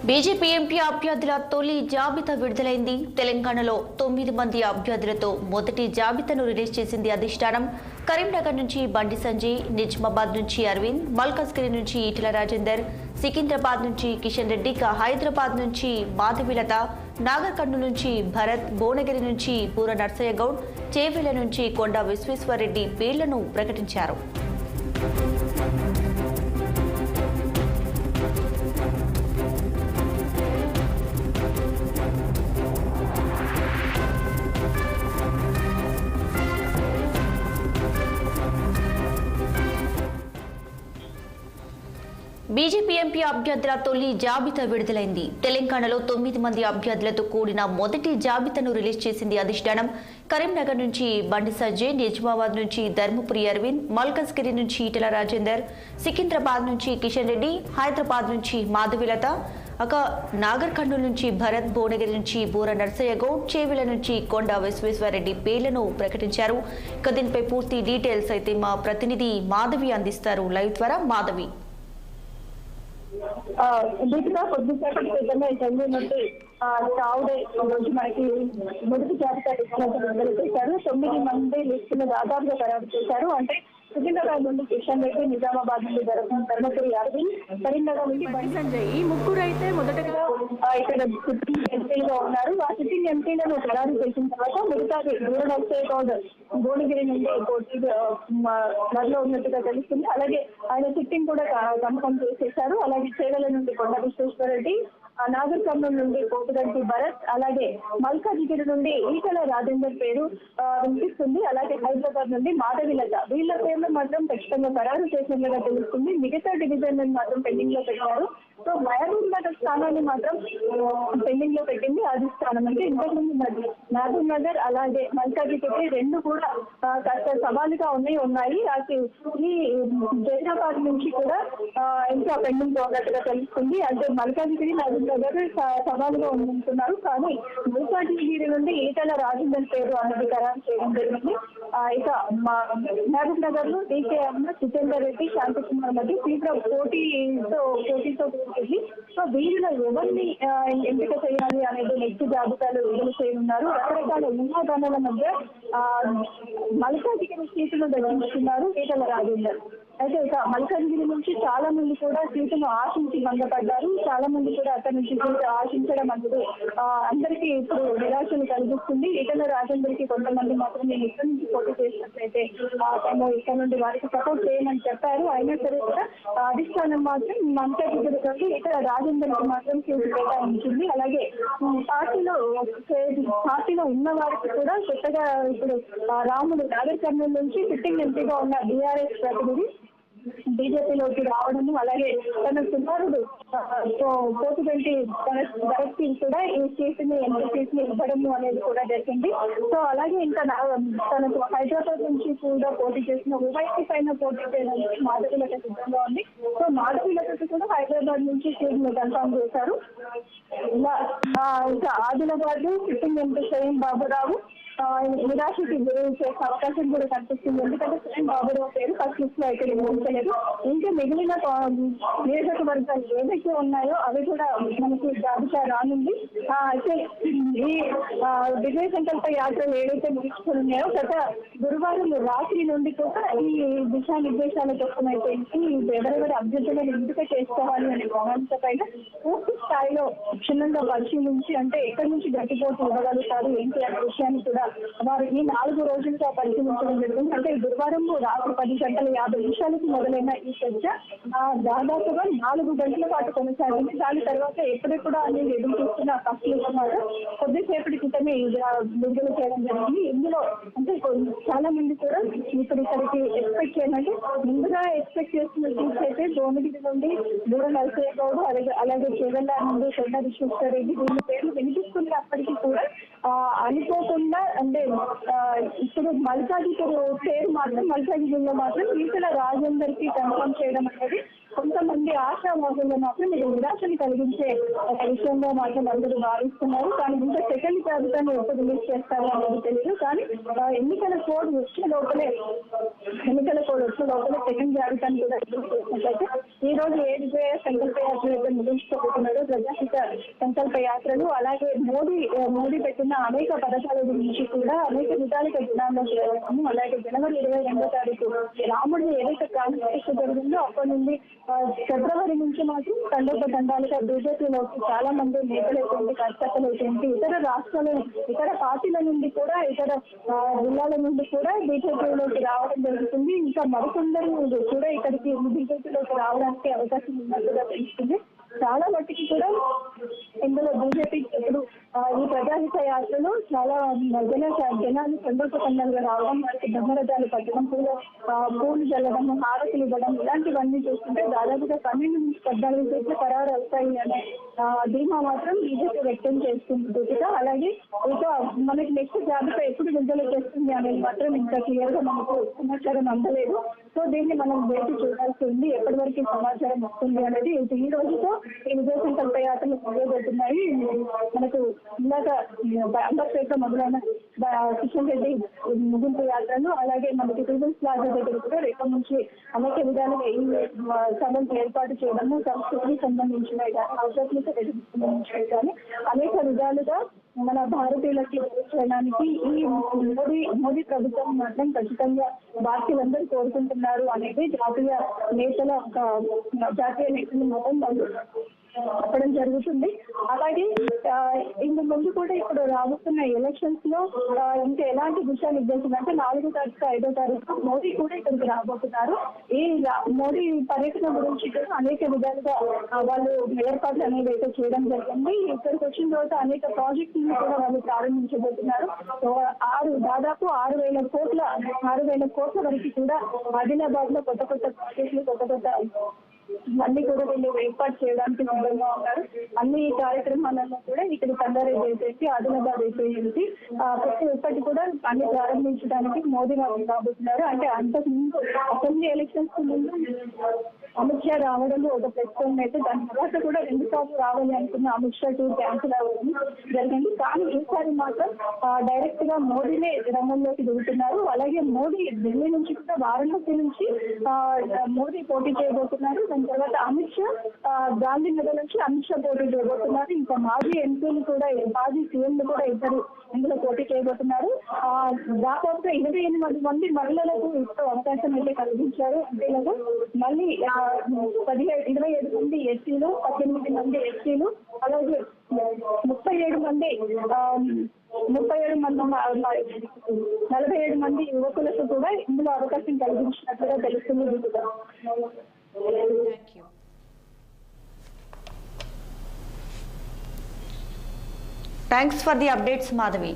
BJP MP అభ్యర్థుల తొలి జాబితా విడుదలైంది. తెలంగాణలో 9 మంది అభ్యర్థులతో మొదటి జాబితాను రిలీజ్ చేసింది అధిష్టానం. కరీంనగర్ నుంచి బండి సంజయ్, నిజామాబాద్ నుంచి అరవింద్, మల్కాజ్గిరి నుంచి ఈటెల రాజేందర్, సికింద్రాబాద్ నుంచి కిషన్ రెడ్డి, హైదరాబాద్ నుంచి మాధవిలత, నాగర్ కర్నూలు నుంచి భరత్, భువనగిరి నుంచి పూర నర్సయ్య గౌడ్, చేవెళ్ల నుంచి కొండా విశ్వేశ్వరరెడ్డి పేర్లను ప్రకటించారు. బీజేపీ ఎంపీ అభ్యర్థుల తొలి జాబితా విడుదలైంది. తెలంగాణలో 9 మంది అభ్యర్థులతో కూడిన మొదటి జాబితాను రిలీజ్ చేసింది అధిష్టానం. కరీంనగర్ నుంచి బండి సంజయ్, నిజామాబాద్ నుంచి ధర్మపురి అరవింద్, మల్కాజ్గిరి నుంచి ఈటెల రాజేందర్, సికింద్రాబాద్ నుంచి కిషన్ రెడ్డి, హైదరాబాద్ నుంచి మాధవిలత, నాగర్ కర్నూలు నుంచి భరత్, భువనగిరి నుంచి బూర నర్సయ్య గౌడ్, చేవెళ్ల నుంచి కొండా విశ్వేశ్వరరెడ్డి పేర్లను ప్రకటించారు. దీనిపై పూర్తి డీటెయిల్స్ అయితే మా ప్రతినిధి మాధవి అందిస్తారు లైవ్ ద్వారా. మాధవి, కొద్దిసేపటి క్రితమే చెంది నుండి చావుడే రోజు మనకి మొదటి జాబితా విడుదల చేశారు. 9 మంది లిస్టును దాదాపుగా ఖరారు చేశారు. అంటే సికింద్రాబాద్ నుండి కిషన్ రెడ్డి, నిజామాబాద్ నుండి ధర్మపురి అరవింద్, కరీంనగర్ నుండి బండి సంజయ్, ఈ ముగ్గురు అయితే మొదటగా ఇక్కడ సిట్టింగ్ ఎంపీలుగా ఉన్నారు. ఆ సిట్టింగ్ ఎంపీలను ఖరారు చేసిన తర్వాత మిగతాది పూర నర్సయ్య గౌడ్ భువనగిరి నుండి మరిలో ఉన్నట్టుగా తెలుస్తుంది. అలాగే ఆయన సిట్టింగ్ కూడా కన్ఫర్మ్ చేసేశారు. అలాగే చేవెళ్ల నుండి కొండ విశ్వేశ్వరరెడ్డి, నాగర్ కర్నూలు నుండి కోటిగంటి భరత్, అలాగే మల్కాజ్గిరి నుండి ఈటెల రాజేందర్ పేరు వినిపిస్తుంది. అలాగే హైదరాబాద్ నుండి మాధవిలత, వీళ్ళ పేర్లు మాత్రం ఖచ్చితంగా ఖరారు చేసినట్లుగా తెలుస్తుంది. మిగతా డివిజన్ మాత్రం పెండింగ్ లో పెట్టారు. సో మహబూబ్ నగర్ స్థానాన్ని మాత్రం పెండింగ్ లో పెట్టింది అధిష్టానం. అంటే ఇంతకుముందు మహబూబ్ నగర్ అలాగే మల్కాజ్గిరి రెండు కూడా కాస్త సవాలుగా ఉన్నాయి. ఈ జైనాబాద్ నుంచి కూడా ఇంకా పెండింగ్ లో ఉన్నట్టుగా తెలుస్తుంది. అంటే మల్కాజ్గిరి మహబూబ్ నగర్ సవాలుగా ఉంటున్నారు. కానీ మల్కాజ్గిరి నుండి ఈటెల రాజేందర్ పేరు అనేది ఖరారు చేయడం జరిగింది. ఇక మహబూబ్ నగర్ లో డీకే అన్న, జితేందర్ రెడ్డి, శాంతికుమార్ మధ్య తీవ్ర పోటీతో ఉంది. సో వీరిలో ఎవరిని ఎంపిక చేయాలి అనేది నెక్స్ట్ జాబితాలు విడుదల చేయనున్నారు. రకరకాల ఊహాగానాల మధ్య మల్కాజ్గిరి సీటును దక్కించుకున్నారు ఈటెల రాజేందర్. అయితే ఇక మల్కాజ్గిరి నుంచి చాలా మంది కూడా సీటును ఆశించి భంగపడ్డారు. చాలా మంది కూడా అక్కడి నుంచి సీటు ఆశించడం అనేది అందరికీ ఇప్పుడు నిరాశను కలిగిస్తుంది. ఈటెల రాజేందర్ కి కొంతమంది మాత్రం నేను ఇక్కడి నుంచి పోటీ చేసినట్లయితే తను ఇక్కడ నుండి వారికి సపోర్ట్ చేయమని చెప్పారు. అయినా సరే కూడా అధిష్టానం మాత్రం మల్కాజ్గిరి నుండి ఈటెల రాజేందర్ కి మాత్రం సీటు కేటాయించింది. అలాగే పార్టీలో ఉన్న వారికి కూడా కొత్తగా ఇప్పుడు రాముడు నాగర్ కర్నూలు నుంచి సిట్టింగ్ ఎంపీగా ఉన్న బీఆర్ఎస్ ప్రతినిధి బీజేపీలోకి రావడము, అలాగే తన కుమారుడు కోటిగంటి భరత్ కూడా ఈ సీటుని ఎంపీ సీట్ని ఇవ్వడము అనేది కూడా జరిగింది. సో అలాగే ఇంకా తనకు హైదరాబాద్ నుంచి కూడా పోటీ చేసిన ఓవైసీ పైన పోటీ చేయడానికి మాధవిలత సిద్ధంగా ఉంది. సో మాధవిలతకు కూడా హైదరాబాద్ నుంచి సీట్ని కన్ఫర్మ్ చేశారు. ఇంకా ఆదిలాబాద్ సిట్టింగ్ ఎంపీ షహీన్ బాబురావు నిరాశకి గురి చేసే అవకాశం కూడా కనిపిస్తుంది. ఎందుకంటే షహీన్ బాబురావు పేరు ఫస్ట్ లిస్ట్ లో ఇక్కడ ఉంచలేదు. ఇంకా మిగిలిన నియోజకవర్గాలు ఏదైతే ఉన్నాయో అవి కూడా మనకి జాబితా రానుంది. అయితే ఈ విజయ సంకల్ప యాత్రలు ఏదైతే ముగించుకున్నాయో గత గురువారం రాత్రి నుండి కూడా ఈ దిశానిర్దేశాల కోసం అయితే ఎవరెవరి అభ్యర్థులను ఎంపిక చేసుకోవాలి అనే ప్రణాళిక పైన పూర్తి స్థాయిలో క్షుణ్ణంగా పరిశీలించి అంటే ఎక్కడి నుంచి గట్టిపోటు ఇవ్వగలుగుతారు ఏంటి అనే విషయాన్ని కూడా వారు ఈ 4 రోజులుగా పరిశీలించడం జరిగింది. అంటే గురువారం రాత్రి 10:50 మొదలైన ఈ చర్చ దాదాపుగా 4 గంటల పాటు కొనసాగింది. దాని తర్వాత ఎప్పుడెప్పుడు అనేది ఎదురు చూస్తున్న కష్టం కొద్దిసేపటి క్రితమే విడుదల చేయడం జరిగింది. ఇందులో అంటే చాలా మంది కూడా ఇప్పుడు ఇక్కడికి ఎక్స్పెక్ట్ చేయాలంటే ముందుగా ఎక్స్పెక్ట్ చేస్తున్న సీట్స్ అయితే భువనగిరి నుండి పూర నర్సయ్య గౌడ్, అలాగే చేవెళ్ల నుండి కొండ విశ్వేశ్వరరెడ్డి వీళ్ళ పేర్లు వినిపిస్తున్నప్పటికీ కూడా అనుకోకుండా అంటే ఇప్పుడు మల్కాజ్గిరి పేరు మాత్రం మల్కాజ్గిరిలో మాత్రం ఈటెల రాజేందర్ కి కన్ఫర్మ్ చేయడం అనేది కొంతమంది ఆశావాదుల్లో మాత్రం ఇది నిరాశని కలిగించే విషయంలో మాత్రం అందరూ భావిస్తున్నారు. కానీ ఇంకా సెకండ్ జాబితాను ఎప్పుడు రిలీజ్ చేస్తారు అనేది తెలియదు. కానీ ఎన్నికల కోడ్ వచ్చే లోపలే వచ్చే లోపల సెకండ్ జాబితాను కూడా చేసినట్లయితే ఈ రోజు 7 సంకల్ప యాత్రలు ముగించుకోబోతున్నారు. ప్రజాహిత సంకల్ప యాత్రలు. అలాగే మోడీ పెట్టిన అనేక పథకాల గురించి కూడా అనేక విధాలుగా జనాల్లో చేరడము. అలాగే జనవరి 22వ తారీఖు రాముడు ఏదైతే ప్రాణప్రతిష్ఠ జరిగిందో అప్పటి నుండి ఫిబ్రవరి నుంచి మాత్రం తండాలుగా బీజేపీలోకి చాలా మంది నేతలైతే కార్యకర్తలైతే ఇతర రాష్ట్రాల ఇతర పార్టీల నుండి కూడా ఇతర జిల్లాల నుండి కూడా బీజేపీలోకి రావడం జరుగుతుంది. ఇంకా మరికొందరు కూడా ఇక్కడికి బీజేపీలోకి రావడానికి అవకాశం ఉన్నట్టుగా తెలుస్తుంది. చాలా మట్టికి కూడా ఇందులో బీజేపీ ఇప్పుడు ఈ ప్రజాహిత యాత్రలో చాలా జనాలు సందర్భంగా రావడం, వారికి బ్రహ్మరథాలు పట్టడం, పూలు చల్లడం, హారతులు ఇవ్వడం ఇలాంటివన్నీ చూస్తుంటే దాదాపుగా 12 నుంచి 14 సీట్లు ఖరారు అవుతాయి అనే ధీమా మాత్రం బీజేపీ వ్యక్తం చేస్తుంది. అలాగే ఇక మనకి నెక్స్ట్ జాబితా ఎప్పుడు విడుదల చేస్తుంది అనేది మాత్రం ఇంకా క్లియర్ గా మనకు సమాచారం అందలేదు. సో దీన్ని మనం వేచి చూడాల్సి ఉంది. ఎప్పటి వరకు సమాచారం వస్తుంది అనేది ఈ రోజుతో ఈ విజయ సంకల్ప యాత్రలు మొదలుపెడుతున్నాయి. మనకు ఇందాక అంబర్పేట మొదలైన కిషన్ రెడ్డి ముగింపు యాత్రను, అలాగే మనకి పీపుల్స్ ప్లాజా దగ్గర కూడా రేపటి నుంచి అనేక విధాలుగా ఈ సభలు ఏర్పాటు చేయడము, సంస్కృతికి సంబంధించిన ఆధ్యాత్మిక సంబంధించినవి కానీ అనేక విధాలుగా మన భారతీయులకి చేయడానికి ఈ మోదీ ప్రభుత్వం మాత్రం ఖచ్చితంగా భారతీయులందరూ కోరుకుంటున్నారు అనేది జాతీయ నేతల మాత్రం చెప్పడం జరుగుతుంది. అలాగే ఇంత ముందు కూడా ఇప్పుడు రాబోతున్న ఎలక్షన్స్ లో ఇంకా ఎలాంటి దిశానిర్దేశం అంటే 4వ తారీఖు 5వ తారీఖు మోదీ కూడా ఇక్కడికి రాబోతున్నారు. ఈ మోదీ పర్యటన గురించి కూడా అనేక విధాలుగా వాళ్ళు ఏర్పాట్లు అనేవి అయితే చేయడం జరిగింది. ఇక్కడికి వచ్చిన తర్వాత అనేక ప్రాజెక్టులను కూడా వాళ్ళు ప్రారంభించబోతున్నారు. దాదాపు 6,000 కోట్ల వరకు కూడా ఆదిలాబాద్ లో కొత్త ప్రాజెక్టులు కొత్త అన్ని కూడా వీళ్ళు ఏర్పాటు చేయడానికి సిద్ధంగా ఉన్నారు. అన్ని కార్యక్రమాలలో కూడా ఇక్కడ సంగారెడ్డి అయిపోయింది, ఆదిలాబాద్ అయిపోయింది, ఇప్పటి కూడా అన్ని ప్రారంభించడానికి మోదీ రాబోతున్నారు. అంటే అంతకుముందు అసెంబ్లీ ఎలక్షన్స్ ముందు అమిత్ షా రావడం ఒక ప్లస్ పాయింట్ అయితే, దాని తర్వాత కూడా 2 సార్లు రావాలి అనుకున్న అమిత్ షా టూర్ క్యాన్సిల్ అవ్వడం జరిగింది. కానీ ఈసారి మాత్రం డైరెక్ట్ గా మోదీనే రంగంలోకి దిగుతున్నారు. అలాగే మోదీ ఢిల్లీ నుంచి కూడా వారణాసి నుంచి మోదీ పోటీ చేయబోతున్నారు. దాని తర్వాత అమిత్ షా గాంధీనగర్ నుంచి అమిత్ షా పోటీ చేయబోతున్నారు. ఇంకా మాజీ ఎంపీలు కూడా మాజీ సీఎంలు కూడా ఇద్దరు ఇందులో పోటీ చేయబోతున్నారు. దాదాపుగా 28 మంది మహిళలకు ఇస్తూ అవకాశం అయితే కలిగించారు ఎంపీలకు. మళ్ళీ 27 మంది ఎస్సీలు, 18 మంది ఎస్టీలు, అలాగే 37 మంది 47 మంది యువకులకు కూడా ఇందులో అవకాశం కలిగించినట్లుగా తెలుస్తుంది. Thanks for the updates, Madhavi.